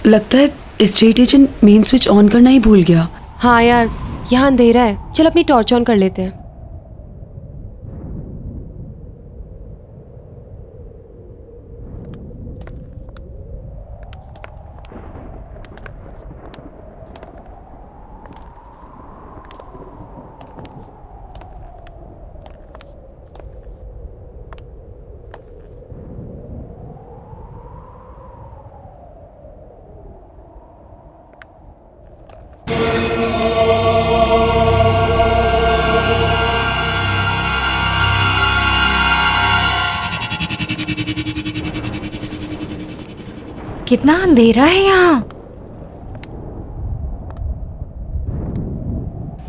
लगता है estate agent main switch on करना ही भूल गया। हाँ यार, यहाँ अंधेरा है, चल अपनी टॉर्च ऑन कर लेते हैं। कितना अंधेरा है यहाँ।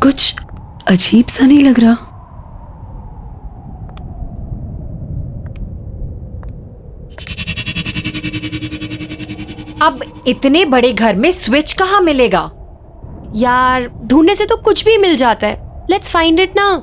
कुछ अजीब सा नहीं लग रहा। अब इतने बड़े घर में स्विच कहाँ मिलेगा? यार ढूंढने से तो कुछ भी मिल जाता है। लेट्स फाइंड इट ना।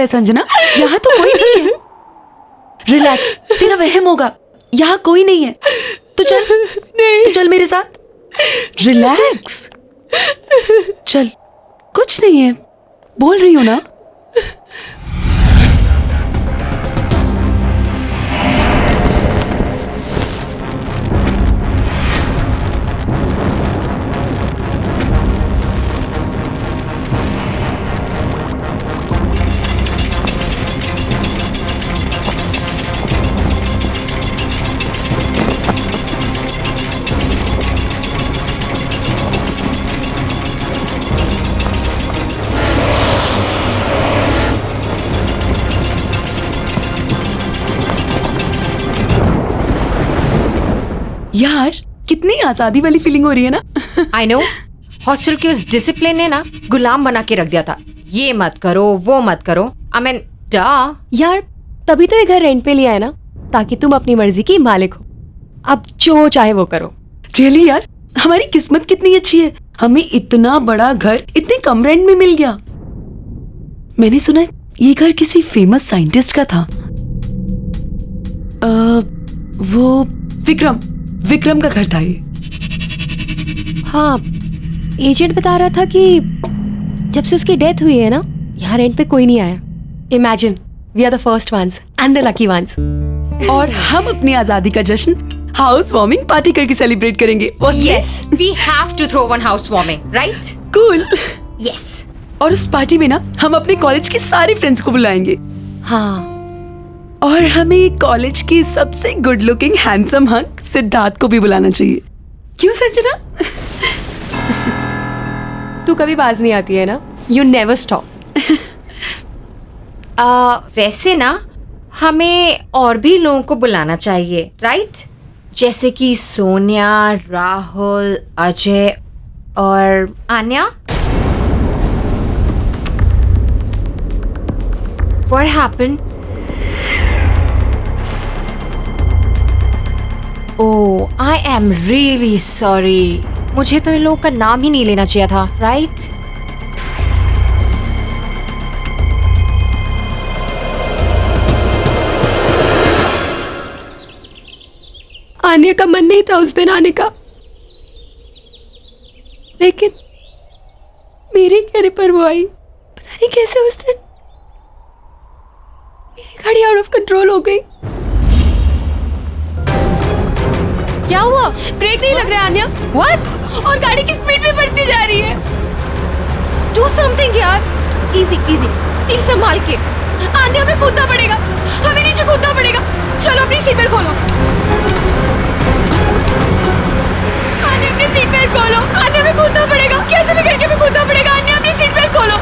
लगता है संजना, यहाँ तो कोई नहीं है। रिलैक्स, तेरा वहम होगा, यहाँ कोई नहीं है। तो चल मेरे साथ। रिलैक्स, चल, कुछ नहीं है, बोल रही हूँ ना। यार, कितनी आजादी वाली फीलिंग हो रही है ना। आई नो, हॉस्टल के उस डिसिप्लिन ने ना गुलाम बना के रख दिया था। ये मत करो, वो मत करो। आई मीन यार तभी तो ये घर रेंट पे लिया है ना, ताकि तुम अपनी मर्जी की मालिक हो। अब जो चाहे वो करो। रियली यार, हमारी किस्मत कितनी अच्छी है, हमें इतना बड़ा घर इतने कम रेंट में मिल गया। मैंने सुना है ये घर किसी फेमस साइंटिस्ट का था। वो विक्रम का घर था ये। हाँ, एजेंट बता रहा था कि जब से उसकी डेथ हुई है ना, यहाँ रेंट पे कोई नहीं आया। Imagine, we are the first ones and the lucky ones. और हम अपनी आजादी का जश्न हाउस वार्मिंग पार्टी करके सेलिब्रेट करेंगे। Yes, we have to throw one housewarming, right? Cool. Yes. और उस पार्टी में ना हम अपने कॉलेज के सारे फ्रेंड्स को बुलाएंगे। हाँ, और हमें कॉलेज की सबसे good looking handsome hunk Siddharth को भी बुलाना चाहिए। क्यों संजना? तू कभी बाज नहीं आती है ना, यू नेवर स्टॉप। वैसे ना हमें और भी लोगों को बुलाना चाहिए, राइट? जैसे कि सोनिया, राहुल, अजय और Anya. What happened? Oh, I am really sorry. मुझे तो इन लोगों का नाम ही नहीं लेना चाहिए था, राइट? आने का मन नहीं था उस दिन आने का, लेकिन मेरे कहने पर वो आई। पता नहीं कैसे उस दिन मेरी गाड़ी आउट ऑफ कंट्रोल हो गई। क्या हुआ? ब्रेक नहीं लग रहा है आन्या। What? और गाड़ी की स्पीड भी बढ़ती जा रही है। Do something यार। Easy, easy. प्लीज संभाल के। आन्या, हमें कूदना पड़ेगा, हमें नीचे कूदना पड़ेगा। चलो अपनी सीट बेल्ट खोलो। आन्या, अपनी सीट बेल्ट खोलो। आन्या, हमें कूदना पड़ेगा, कैसे भी करके हमें कूदना पड़ेगा। आन्या, अपनी सीट बेल्ट खोलो।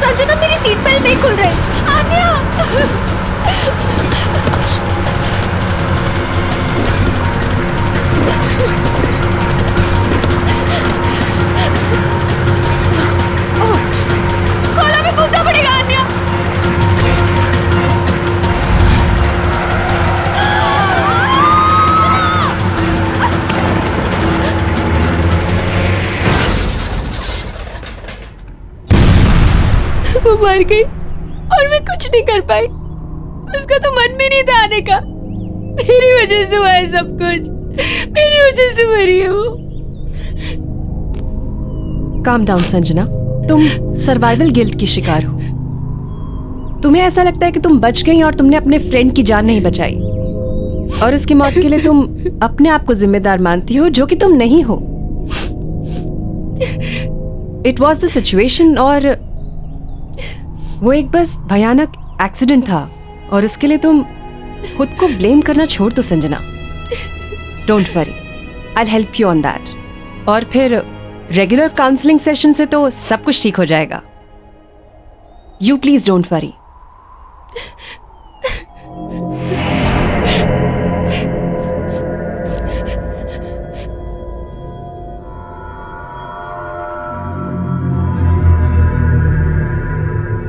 संजना, मेरी सीट बेल्ट नहीं खुल रही। आन्या। खोलो, हमें कूदना पड़ेगा आन्या। वो मर गई और मैं कुछ नहीं कर पाई। उसका तो मन भी नहीं था आने का। मेरी वजह से हुआ है सब कुछ, मेरी वजह से मरी है वो। काम डाउन संजना, तुम सर्वाइवल गिल्ट की शिकार हो। तुम्हें ऐसा लगता है कि तुम बच गई और तुमने अपने फ्रेंड की जान नहीं बचाई, और उसकी मौत के लिए तुम अपने आप को जिम्मेदार मानती हो, जो कि तुम नहीं हो। इट वॉज द सिचुएशन, और वो एक बस भयानक एक्सीडेंट था, और उसके लिए तुम खुद को ब्लेम करना छोड़ दो Sanjana. Don't worry, I will help you on that. और फिर रेगुलर काउंसलिंग सेशन से तो सब कुछ ठीक हो जाएगा। You please don't worry.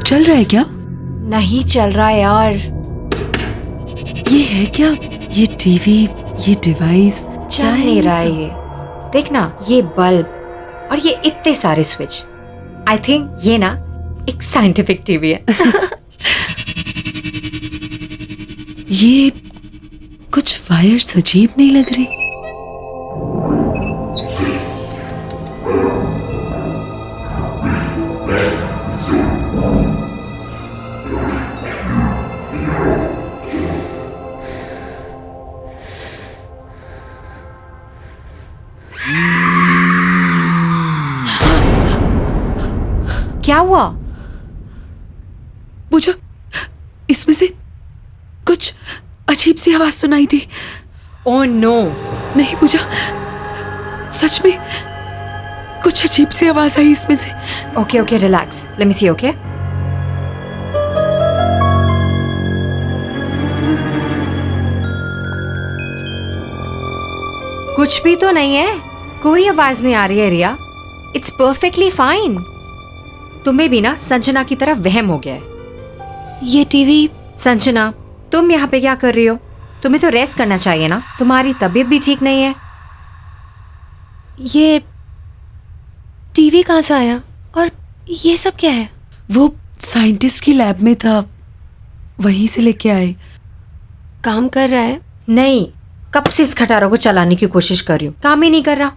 चल रहा है क्या? नहीं चल रहा है यार। ये है क्या? ये टीवी, ये डिवाइस चल नहीं रहा है ये। देखना, ये बल्ब और ये इतने सारे स्विच। आई थिंक ये ना एक साइंटिफिक टीवी है। ये कुछ वायर्स अजीब नहीं लग रही। क्या हुआ? पूजा, इसमें से कुछ अजीब सी आवाज सुनाई दी। Oh no. नहीं पूजा, सच में कुछ अजीब सी आवाज आई इसमें से। Okay okay, relax, let me see. Okay, कुछ भी तो नहीं है, कोई आवाज नहीं आ रही है रिया। It's perfectly fine. तुम्हें भी ना संजना की तरह वहम हो गया है। ये टीवी। संजना, तुम यहाँ पे क्या कर रही हो? तुम्हें तो रेस्ट करना चाहिए ना, तुम्हारी तबीयत भी ठीक नहीं है। ये टीवी कहाँ से आया और ये सब क्या है? वो साइंटिस्ट की लैब में था, वहीं से लेके आए। काम कर रहा है? नहीं, कब से इस खटारों को चलाने की कोशिश कर रही हूँ, काम ही नहीं कर रहा।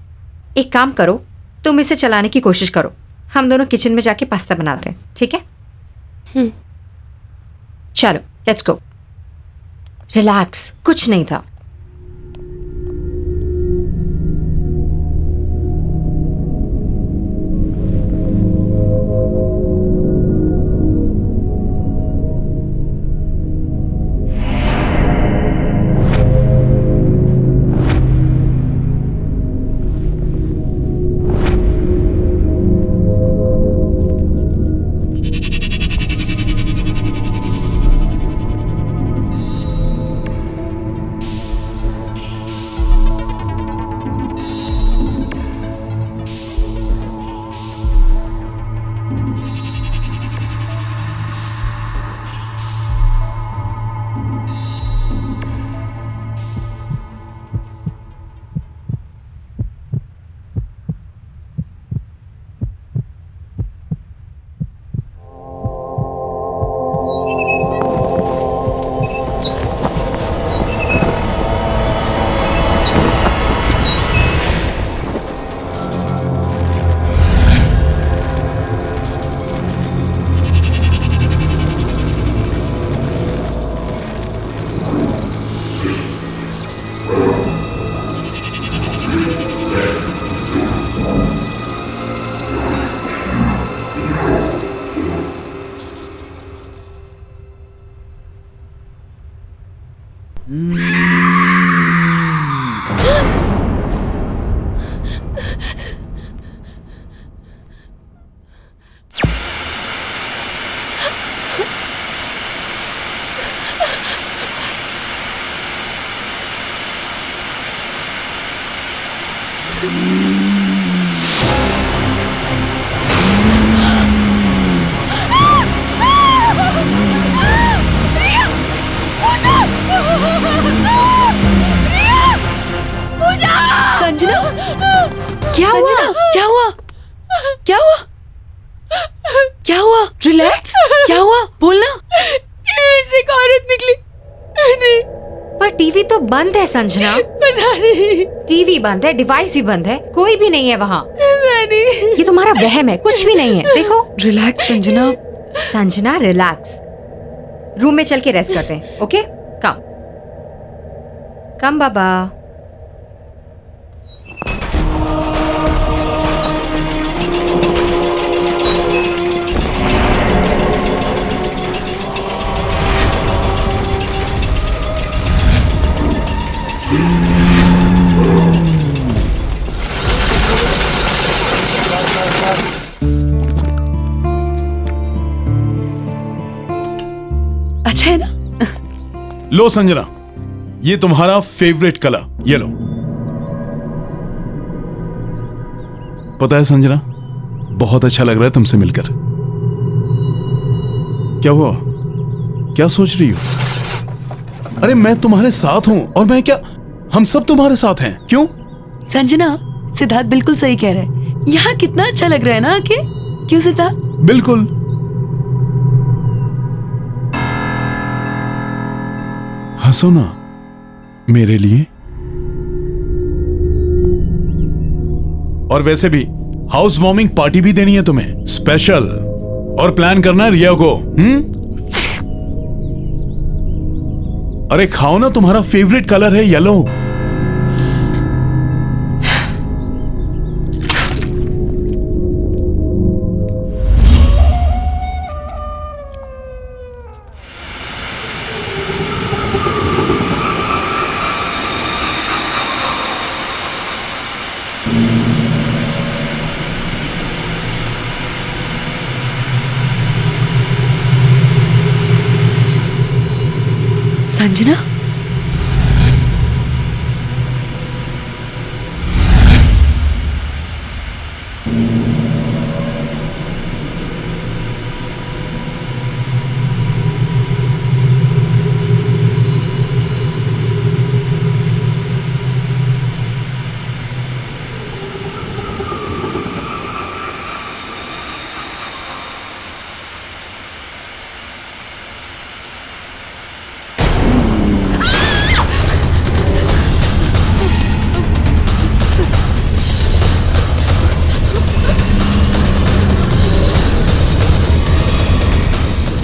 एक काम करो, तुम इसे चलाने की कोशिश करो, हम दोनों किचन में जाके पास्ता बनाते हैं, ठीक है? चलो लेट्स गो। रिलैक्स, कुछ नहीं था। संजना, क्या हुआ? संजना, क्या हुआ? क्या हुआ? क्या हुआ? रिलैक्स, क्या हुआ? बोलना। से एक औरत निकली। नहीं, पर टीवी तो बंद है संजना। पता नहीं। टीवी बंद है, डिवाइस भी बंद है, कोई भी नहीं है वहाँ। मैंने ये तुम्हारा वहम है, कुछ भी नहीं है। देखो relax Sanjana. Sanjana, relax. Room में चल के रेस्ट करते हैं, ओके? कम कम बाबा। अच्छा है ना? लो संजना, ये तुम्हारा फेवरेट कलर, ये लो। पता है संजना, बहुत अच्छा लग रहा है तुमसे मिलकर। क्या हुआ? क्या सोच रही हो? अरे मैं तुम्हारे साथ हूं, और मैं क्या, हम सब तुम्हारे साथ हैं। क्यों? संजना, सिद्धार्थ बिल्कुल सही कह रहा है। यहाँ कितना अच्छा लग रहा है ना आके? क्यों सिद्धार्थ? बिल्कुल। हंसो ना मेरे लिए। और वैसे भी हाउस वार्मिंग पार्टी भी देनी है तुम्हें, स्पेशल। और प्लान करना है रिया को। अरे खाओ ना, तुम्हारा फेवरेट कलर है येलो। संजना,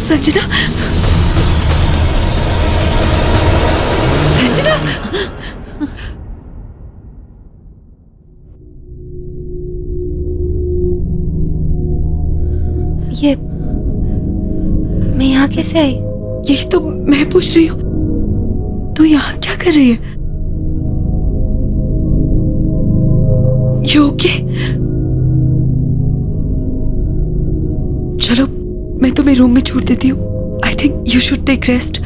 संजना, संजना, ये मैं यहाँ कैसे आई? यही तो मैं पूछ रही हूँ, तू यहाँ क्या कर रही है? You okay? चलो मैं तुम्हें रूम में छोड़ देती हूँ। I think you should take rest.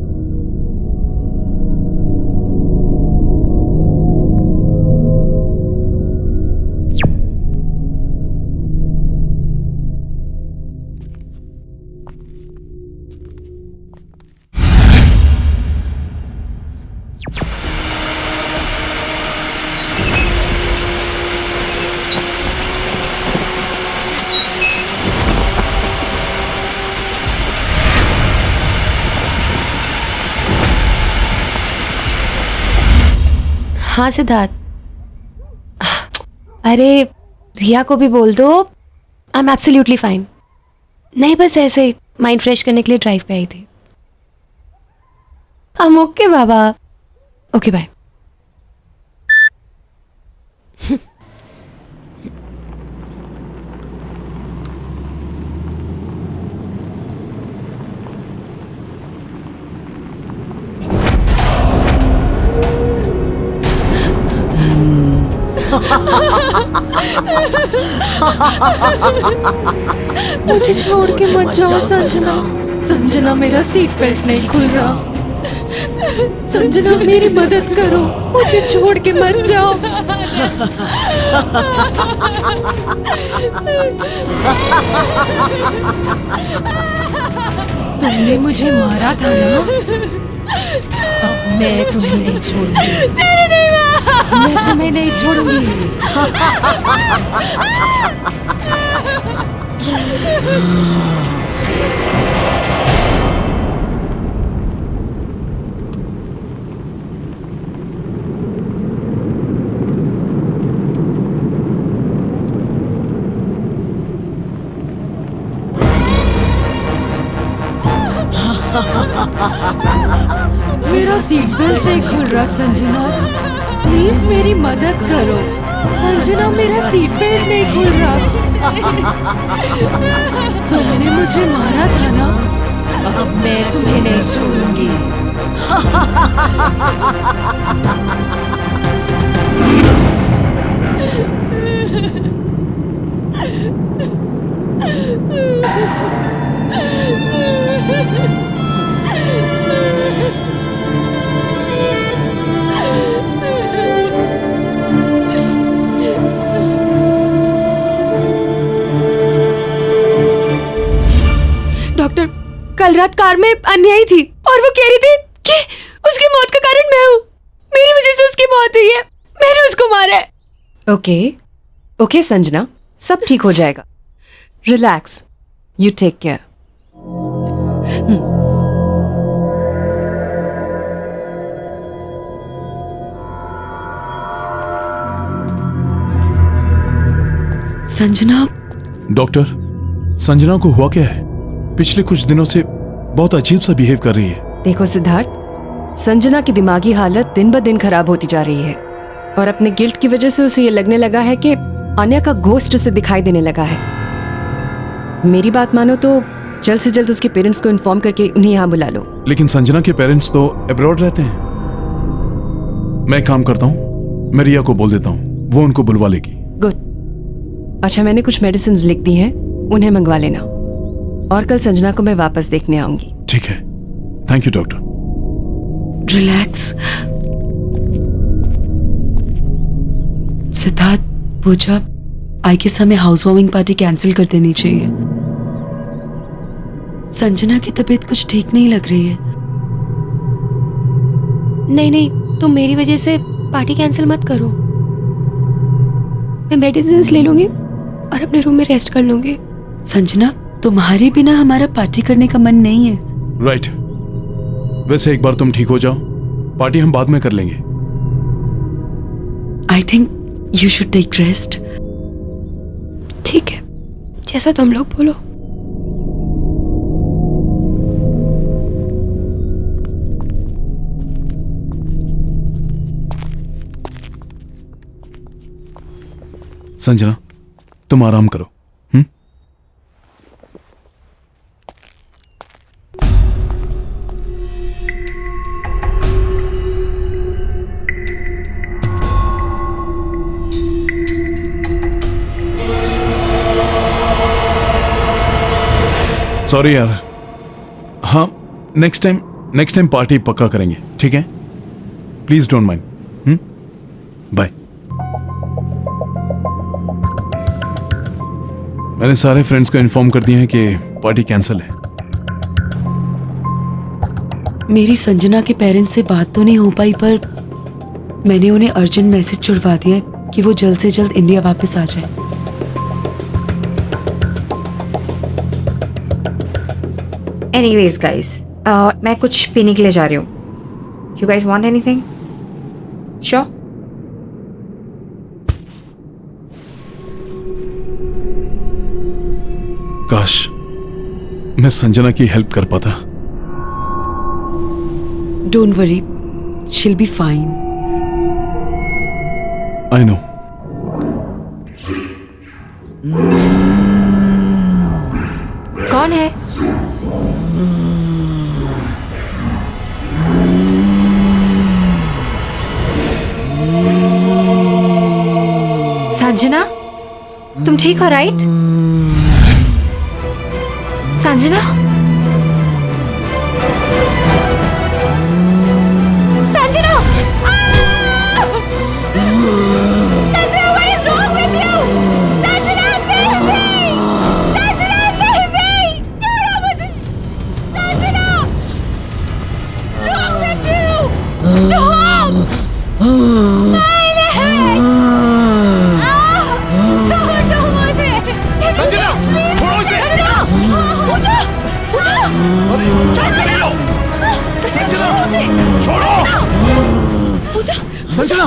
हाँ सिद्धार्थ, अरे रिया को भी बोल दो आई एम एब्सोल्युटली फाइन। नहीं, बस ऐसे ही माइंड फ्रेश करने के लिए ड्राइव पे आई थी। ओके बाबा, ओके बाय। मुझे छोड़ के मत जाओ संजना। संजना, मेरा सीट बेल्ट नहीं खुल रहा। संजना, मेरी मदद करो, मुझे छोड़ के मत जाओ। तुमने मुझे मारा था ना, अब मैं तुम्हें नहीं छोड़ूंगी। मैं तुम्हें नहीं छोड़ूंगी। मेरा सीट बेल्ट नहीं खुल रहा संजना, प्लीज मेरी मदद करो। संजना, मेरा सीट बेल्ट नहीं खुल रहा। तुमने मुझे मारा था ना, अब मैं तुम्हें नहीं छोड़ूंगी। डॉक्टर, कल रात कार में अन्यायी थी और वो कह रही थी कि उसकी मौत का कारण मैं हूँ। मेरी वजह से उसकी मौत हुई है, मैंने उसको मारा है। ओके ओके संजना, सब ठीक हो जाएगा। Relax, you take care. Sanjana, doctor, Sanjana को हुआ क्या है? पिछले कुछ दिनों से बहुत अजीब सा बिहेव कर रही है। देखो सिद्धार्थ, संजना की दिमागी हालत दिन ब दिन खराब होती जा रही है और अपने गिल्ट की वजह से उसे ये लगने लगा है कि आन्या का घोस्ट उसे दिखाई देने लगा है। मेरी बात मानो तो जल्द से जल्द उसके पेरेंट्स को इन्फॉर्म करके उन्हें यहाँ बुला लो। लेकिन संजना के पेरेंट्स तो अब्रॉड रहते हैं। मैं एक काम करता हूँ, मैं रिया को बोल देता हूँ, वो उनको बुलवा लेगी। गुड। अच्छा, मैंने कुछ मेडिसिन लिख दी हैं, उन्हें मंगवा लेना और कल संजना को मैं वापस देखने आऊंगी। ठीक है, thank you doctor. Relax. Siddharth, Pooja, I guess हमें हाउस वार्मिंग पार्टी कैंसिल कर देनी चाहिए। संजना की तबीयत कुछ ठीक नहीं लग रही है। नहीं नहीं, तुम मेरी वजह से पार्टी कैंसिल मत करो। मैं मेडिसिन ले लूंगी और अपने रूम में रेस्ट कर लूंगी। संजना, तुम्हारे बिना हमारा पार्टी करने का मन नहीं है। राइट। वैसे एक बार तुम ठीक हो जाओ, पार्टी हम बाद में कर लेंगे। I think you should take rest. ठीक है, जैसा तुम लोग बोलो। संजना, तुम आराम करो। सॉरी यार। हाँ, नेक्स्ट टाइम पार्टी पक्का करेंगे, ठीक है? Please don't mind. बाय। मैंने सारे फ्रेंड्स को इन्फॉर्म कर दिया है कि पार्टी कैंसिल है। मेरी संजना के पेरेंट्स से बात तो नहीं हो पाई, पर मैंने उन्हें अर्जेंट मैसेज छुड़वा दिया है कि वो जल्द से जल्द इंडिया वापस आ जाए। एनीवेज गाइस, मैं कुछ पीने के लिए जा रही हूँ। You guys want anything? Sure? काश मैं संजना की हेल्प कर पाता। Don't worry, she'll be fine. I know. कौन है? संजना, तुम ठीक हो right? Sanjana? Sanjana! Sanjana, what is wrong with you? Sanjana, leave me! Sanjana, leave me! छोड़ो मुझे! Sanjana! Wrong with you? Stop! छोड़ दो मुझे! संजना, छोड़ो उसे! पूजा! पूजा! संजना, छोड़ो! पूजा! संजना,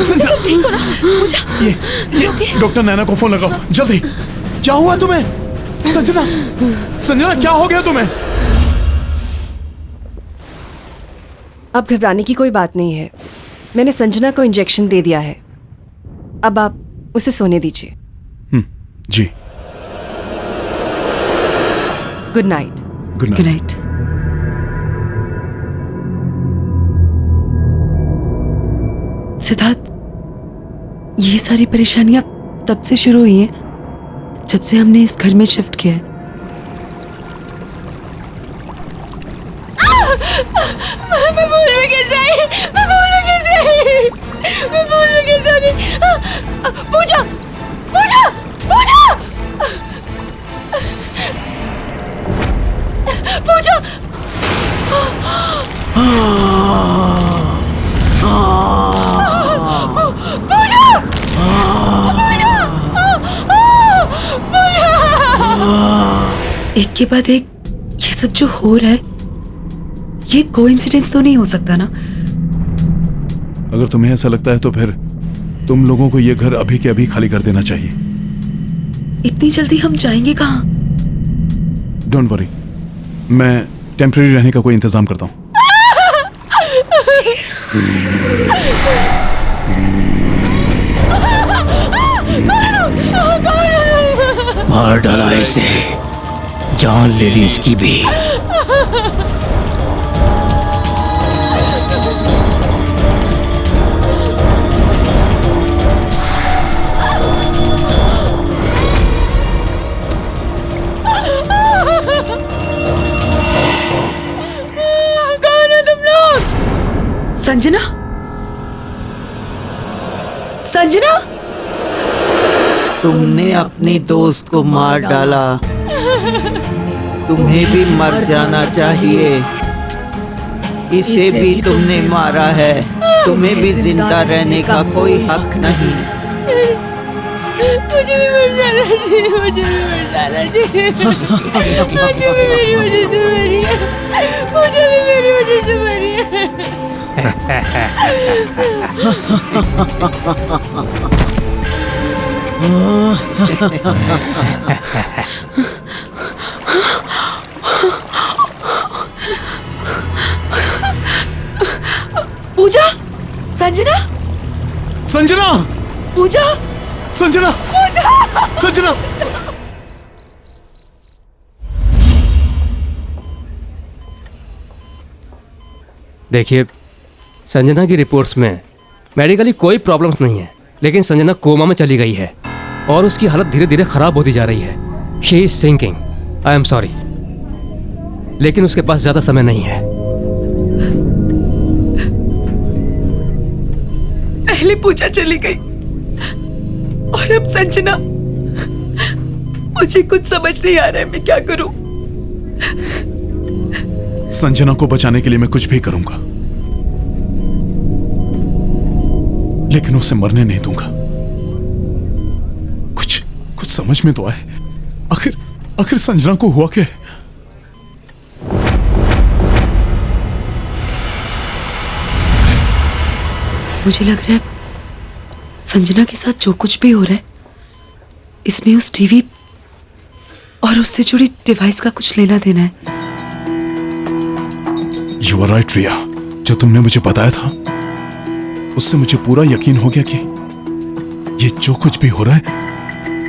संजना, ठीक हो ना? पूजा! ये डॉक्टर नैना को फोन लगाओ जल्दी। क्या हुआ तुम्हें? संजना, संजना, क्या हो गया तुम्हें? अब घबराने की कोई बात नहीं है। मैंने संजना को इंजेक्शन दे दिया है। अब आप उसे सोने दीजिए। जी। Good night. Good good night. Night. Siddharth, ये सारी परेशानियां तब से शुरू हुई हैं जब से हमने इस घर में शिफ्ट किया है। मैं भूल में कैसे आई? मैं भूल में कैसे आई? मैं भूल में कैसे आ गई? पूजा! पूजा! पूजा! पूजा! एक के बाद एक ये सब जो हो रहा है, ये कोइंसिडेंस तो नहीं हो सकता ना? अगर तुम्हें ऐसा लगता है तो फिर तुम लोगों को ये घर अभी के अभी खाली कर देना चाहिए। इतनी जल्दी हम जाएंगे कहाँ? डोंट वरी, मैं टेम्परेरी रहने का कोई इंतजाम करता हूँ। मार डाला इसे, जान ले ली इसकी भी। कौन हो तुम लोग? संजना, संजना, तुमने अपने दोस्त को मार डाला, तुम्हें भी मर जाना चाहिए। इसे भी तुमने मारा है, तुम्हें भी जिंदा रहने का कोई हक नहीं। मुझे भी मर जाना चाहिए, मुझे भी मर जाना चाहिए। मुझे भी मेरी वजह से मरी है, मुझे भी मेरी वजह से मरी है। पूजा, संजना, संजना, पूजा, संजना, संजना। देखिए, संजना की रिपोर्ट्स में मेडिकली कोई प्रॉब्लम्स नहीं है, लेकिन संजना कोमा में चली गई है और उसकी हालत धीरे धीरे खराब होती जा रही है। She is sinking. I am sorry, लेकिन उसके पास ज्यादा समय नहीं है। पहले पूजा चली गई और अब संजना। मुझे कुछ समझ नहीं आ रहा है, मैं क्या करूं? संजना को बचाने के लिए मैं कुछ भी करूंगा, लेकिन उसे मरने नहीं दूंगा। कुछ कुछ समझ में तो आए, आखिर संजना को हुआ क्या है? मुझे लग रहा है संजना के साथ जो कुछ भी हो रहा है, इसमें उस टीवी और उससे जुड़ी डिवाइस का कुछ लेना देना है। यू आर राइट रिया, जो तुमने मुझे बताया था उससे मुझे पूरा यकीन हो गया कि ये जो कुछ भी हो रहा है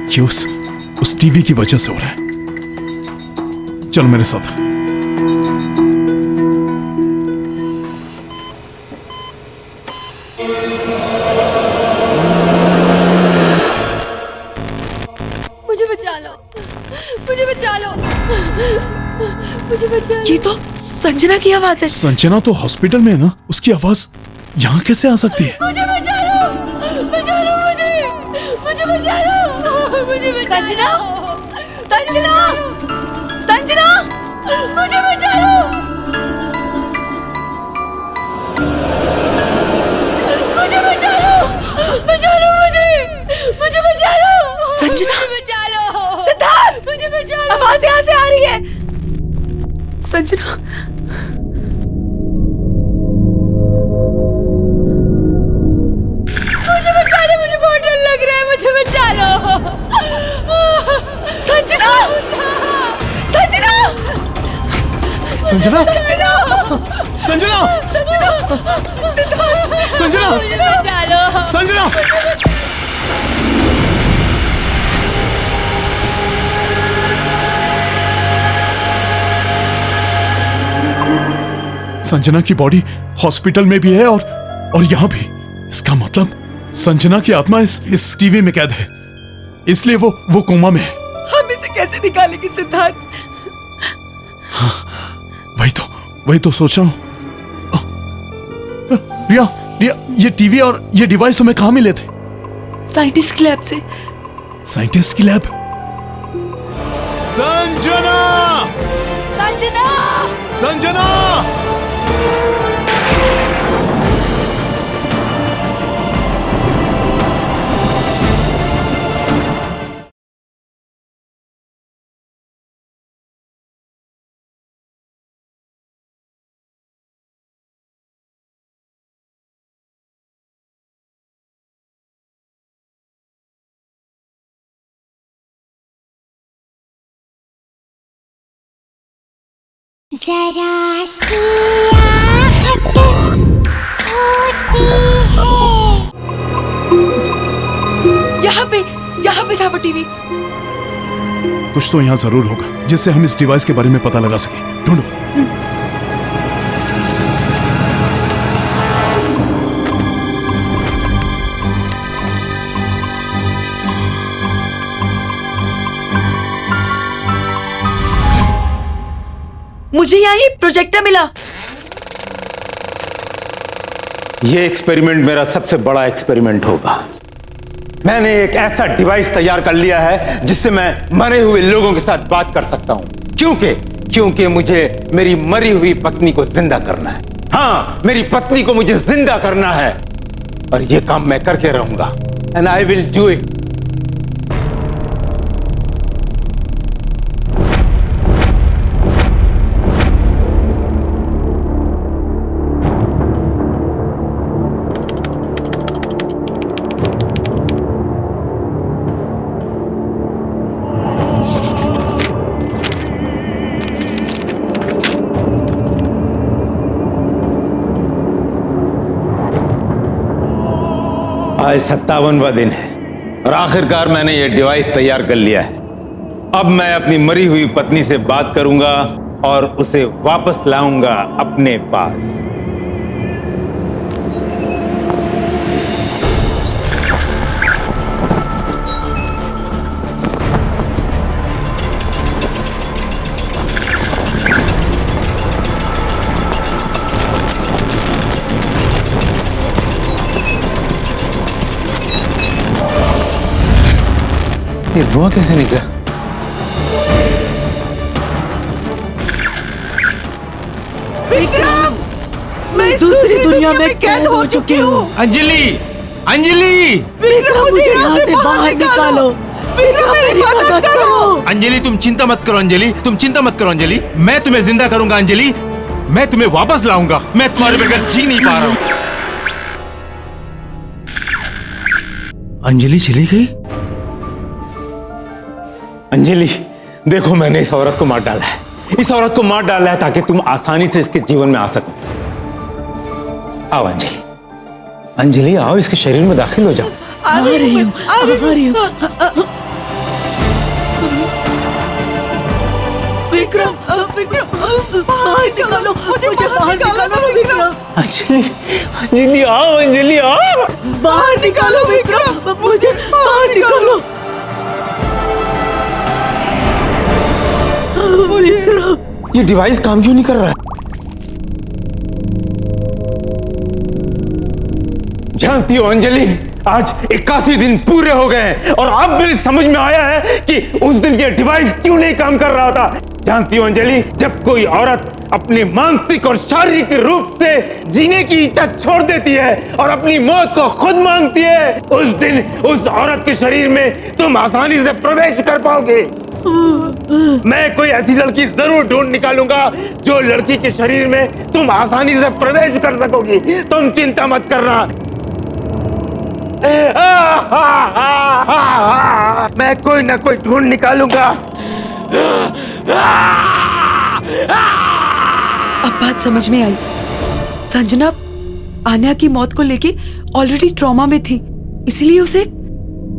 ये उस टीवी की वजह से हो रहा है। चलो मेरे साथ। मुझे बचा लो, मुझे बचा लो, मुझे बचा लो। ये तो संजना की आवाज है। संजना तो हॉस्पिटल में है ना, उसकी आवाज यहाँ कैसे आ सकती है? मुझे बचा लो, बचा लो मुझे बचा लो, मुझे बचा संजना, लो। संजना, संजना, मुझे बचा लो, मुझे बचा लो, बचा लो मुझे बचा लो। संजना, मुझे बचा लो, सिद्धार्थ, मुझे बचा लो। आवाज यहाँ से आ रही है। संजना, मुझे बचा लो, मुझे बहुत डर लग रहा है, मुझे बचा लो। संजना, संजना, संजना, संजना, संजना, संजना, मुझे बचा लो। संजना। संजना की बॉडी हॉस्पिटल में भी है और यहाँ भी। इसका मतलब संजना की आत्मा इस टीवी में कैद है, इसलिए वो कोमा में है। हम इसे कैसे निकालेंगे सिद्धार्थ? वही तो सोच रहा हूँ। रिया, रिया, ये टीवी और ये डिवाइस तुम्हें कहाँ मिले थे? साइंटिस्ट की लैब से। साइंटिस्ट की लैब? संजना, संजना, संजना। जरा सी आहट होती है। यहाँ पे था वो टीवी। कुछ तो यहाँ जरूर होगा जिससे हम इस डिवाइस के बारे में पता लगा सके। ढूंढो। मुझे यहाँ ये प्रोजेक्टर मिला। ये एक्सपेरिमेंट मेरा सबसे बड़ा एक्सपेरिमेंट होगा। मैंने एक ऐसा डिवाइस तैयार कर लिया है जिससे मैं मरे हुए लोगों के साथ बात कर सकता हूं। क्योंकि मुझे मेरी मरी हुई पत्नी को जिंदा करना है। हाँ, मेरी पत्नी को मुझे जिंदा करना है और ये काम मैं करके रहूंगा। And I will do it. आज 57वां दिन है और आखिरकार मैंने यह डिवाइस तैयार कर लिया है। अब मैं अपनी मरी हुई पत्नी से बात करूंगा और उसे वापस लाऊंगा अपने पास। ये धुआं कैसे निकला? विक्रम, मैं दूसरी दुनिया में कैद हो चुकी हूँ। अंजलि, अंजलि! विक्रम, मुझे यहाँ से बाहर निकालो। विक्रम, मेरी मदद करो। अंजलि, तुम चिंता मत करो। अंजलि, तुम चिंता मत करो। अंजलि, मैं तुम्हें जिंदा करूंगा। अंजलि, मैं तुम्हें वापस लाऊंगा। मैं तुम्हारे बगैर जी नहीं पा रहा हूँ। अंजलि चली गई? अंजलि, देखो, मैंने इस औरत को मार डाला है। इस औरत को मार डाला है ताकि तुम आसानी से इसके जीवन में आ सको। आओ अंजलि, अंजलि आओ, इसके शरीर में दाखिल हो जाओ। आ रही हूँ। विक्रम, बाहर निकालो, मुझे बाहर निकालो विक्रम। अंजलि, अंजलि आओ, अंजलि आओ। बाहर निकालो विक्रम, मुझे बाहर निकालो। विक्रम, ये डिवाइस काम क्यों नहीं कर रहा है? जानती हो अंजलि, आज 81 दिन पूरे हो गए हैं और अब मेरी समझ में आया है कि उस दिन ये डिवाइस क्यों नहीं काम कर रहा था। जानती हो अंजलि, जब कोई औरत अपने मानसिक और शारीरिक रूप से जीने की इच्छा छोड़ देती है और अपनी मौत को खुद मांगती है, उस दिन उस औरत के शरीर में तुम आसानी से प्रवेश कर पाओगे। मैं कोई ऐसी लड़की जरूर ढूंढ निकालूंगा जो लड़की के शरीर में तुम आसानी से प्रवेश कर सकोगी। तुम चिंता मत करना। मैं कोई ना कोई ढूंढ निकालूंगा। अब बात समझ में आई। संजना आन्या की मौत को लेके ऑलरेडी ट्रॉमा में थी, इसलिए उसे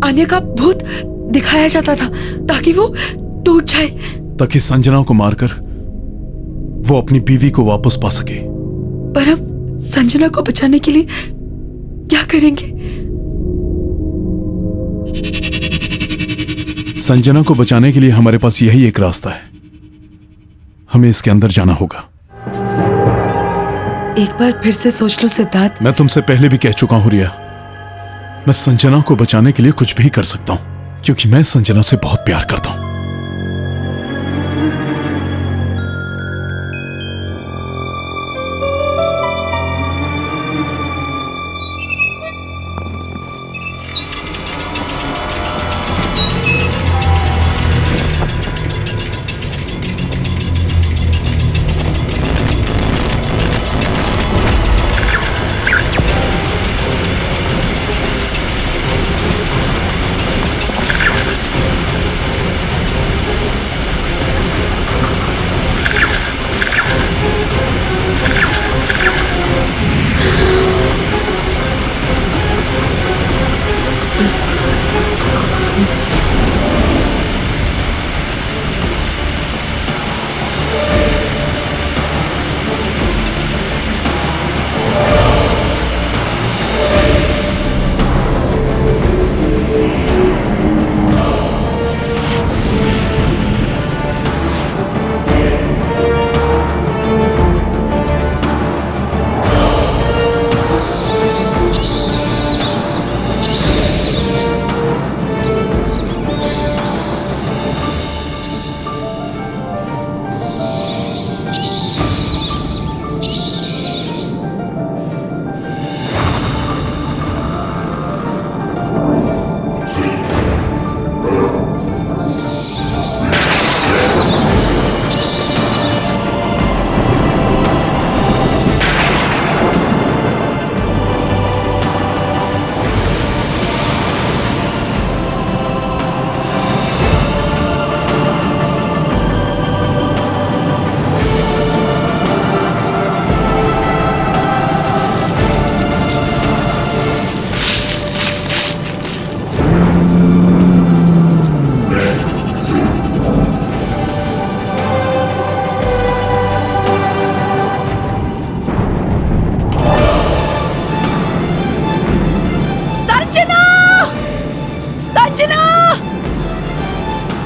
आन्या का भूत दिखाया जाता था ताकि वो टूट जाए, ताकि संजना को मारकर वो अपनी बीवी को वापस पा सके। पर हम संजना को बचाने के लिए क्या करेंगे? संजना को बचाने के लिए हमारे पास यही एक रास्ता है। हमें इसके अंदर जाना होगा। एक बार फिर से सोच लो सिद्धार्थ। मैं तुमसे पहले भी कह चुका हूं रिया, मैं संजना को बचाने के लिए कुछ भी कर सकता हूं क्योंकि मैं संजना से बहुत प्यार करता हूं।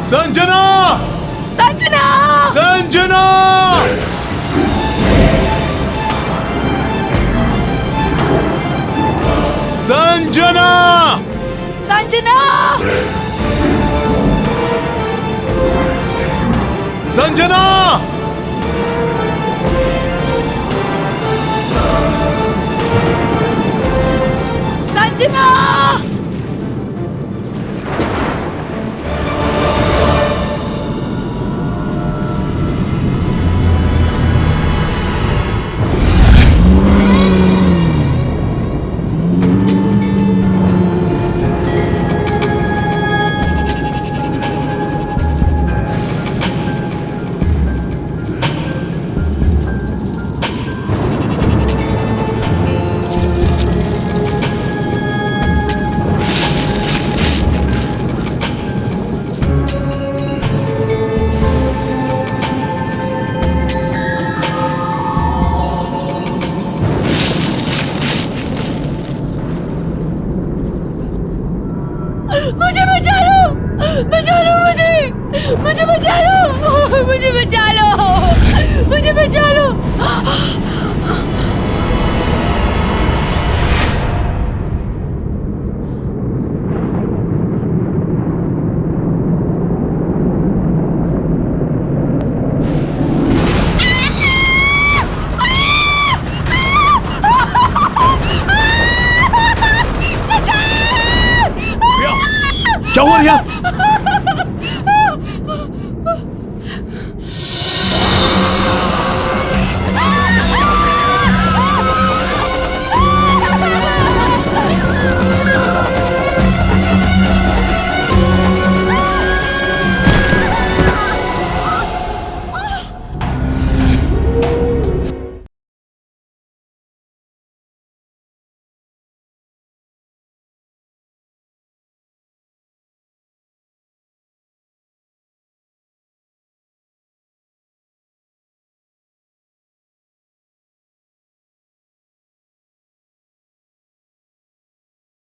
संजना! संजना! संजना! संजना! संजना! संजना! संजना! मुझे बचा लो! बचा लो मुझे! मुझे बचा लो! मुझे बचा लो! मुझे बचा लो! क्या हुआ रिया?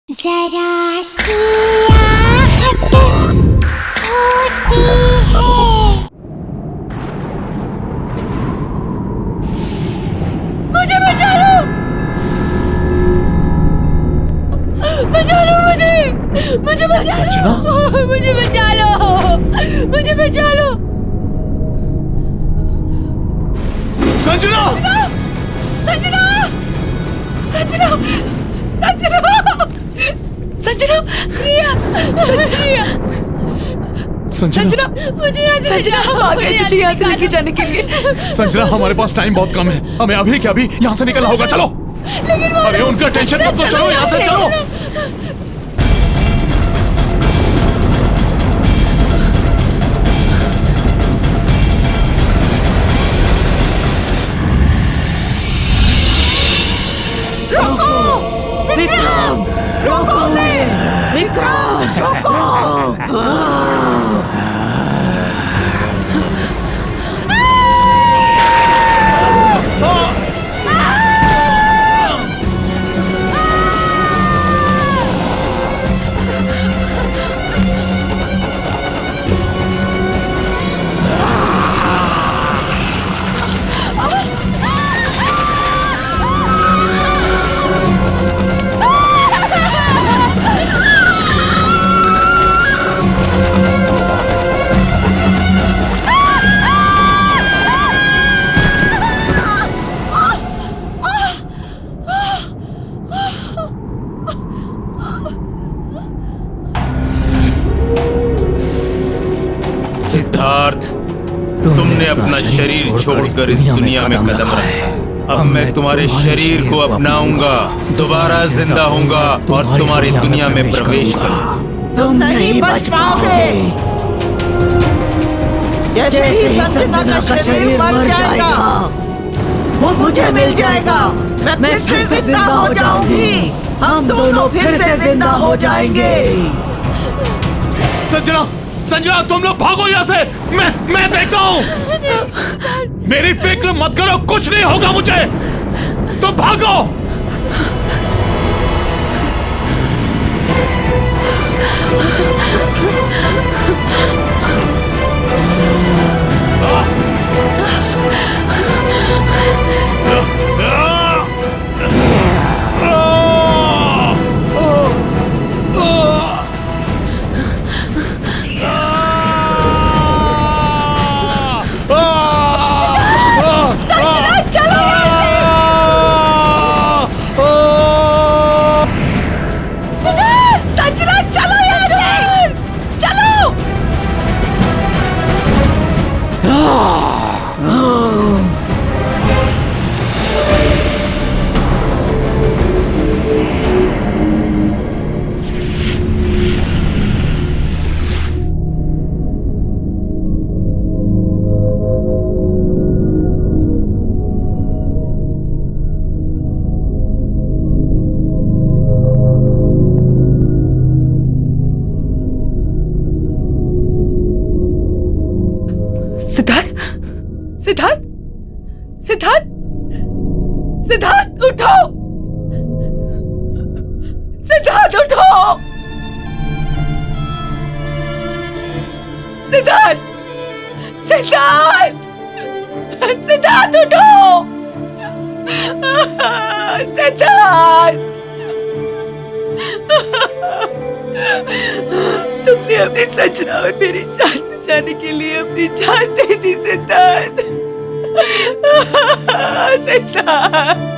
जरा सी आहट होती है। मुझे बचा लो! बचा लो मुझे! मुझे बचा लो! मुझे बचा लो! मुझे बचा लो! संजना! संजना! संजना! संजना! संजना! रिया! रिया! संजना! मुझे यहाँ से संजना, हम आ गए तुझे यहाँ से लेके जाने के लिए। संजना, हमारे पास टाइम बहुत कम है, हमें अभी क्या अभी यहाँ से निकलना होगा। चलो! अरे उनका टेंशन मत लो, चलो यहाँ से चलो। विक्रम! रोको ले! विक्रम! रोको! अपना शरीर छोड़कर इस दुनिया में कदम रखा। अब मैं तुम्हारे शरीर को अपनाऊंगा, दोबारा जिंदा होऊंगा और तुम्हारी दुनिया में प्रवेश करूंगा। तुम नहीं बच पाओगे। जैसे ही संजना का शरीर मर जाएगा, वो मुझे मिल जाएगा। मैं फिर से जिंदा हो जाऊंगी। हम दोनों फिर से जिंदा हो जाएंगे। संजना, संजना, तुम लोग भागो यहाँ से। मैं देखता हूँ। मेरी फिक्र मत करो, कुछ नहीं होगा मुझे। तुम भागो। सिद्धार्थ, सिद्धार्थ, सिद्धार्थ उठो, सिद्धार्थ उठो, सिद्धार्थ, सिद्धार्थ, सिद्धार्थ उठो, सिद्धार्थ, तुमने अपनी संजना और मेरी जान बचाने के लिए अपनी जान दे दी सिद्धार्थ, सिद्धार्थ।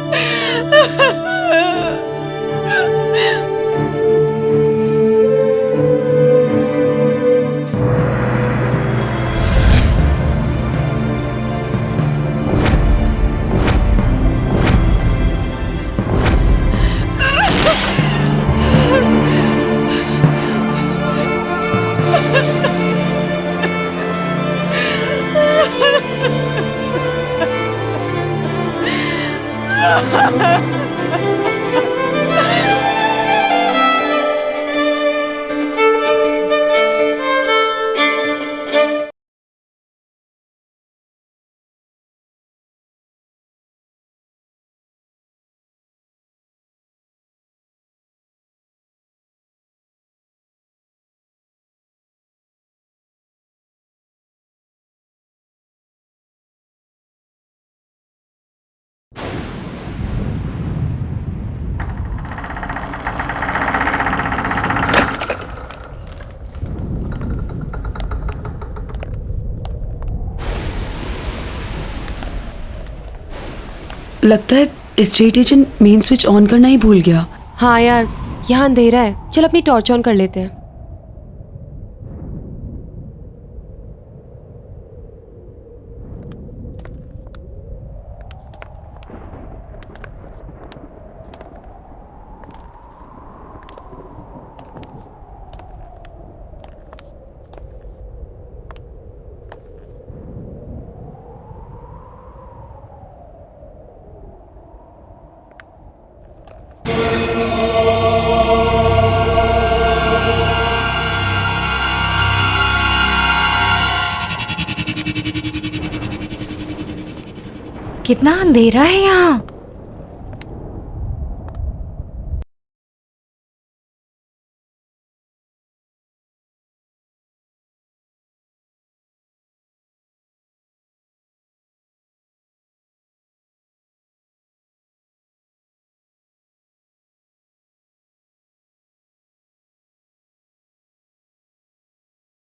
लगता है state agent main switch on करना ही भूल गया। हाँ यार, यहाँ अंधेरा है, चल अपनी टॉर्च ऑन कर लेते हैं। कितना अंधेरा है यहाँ।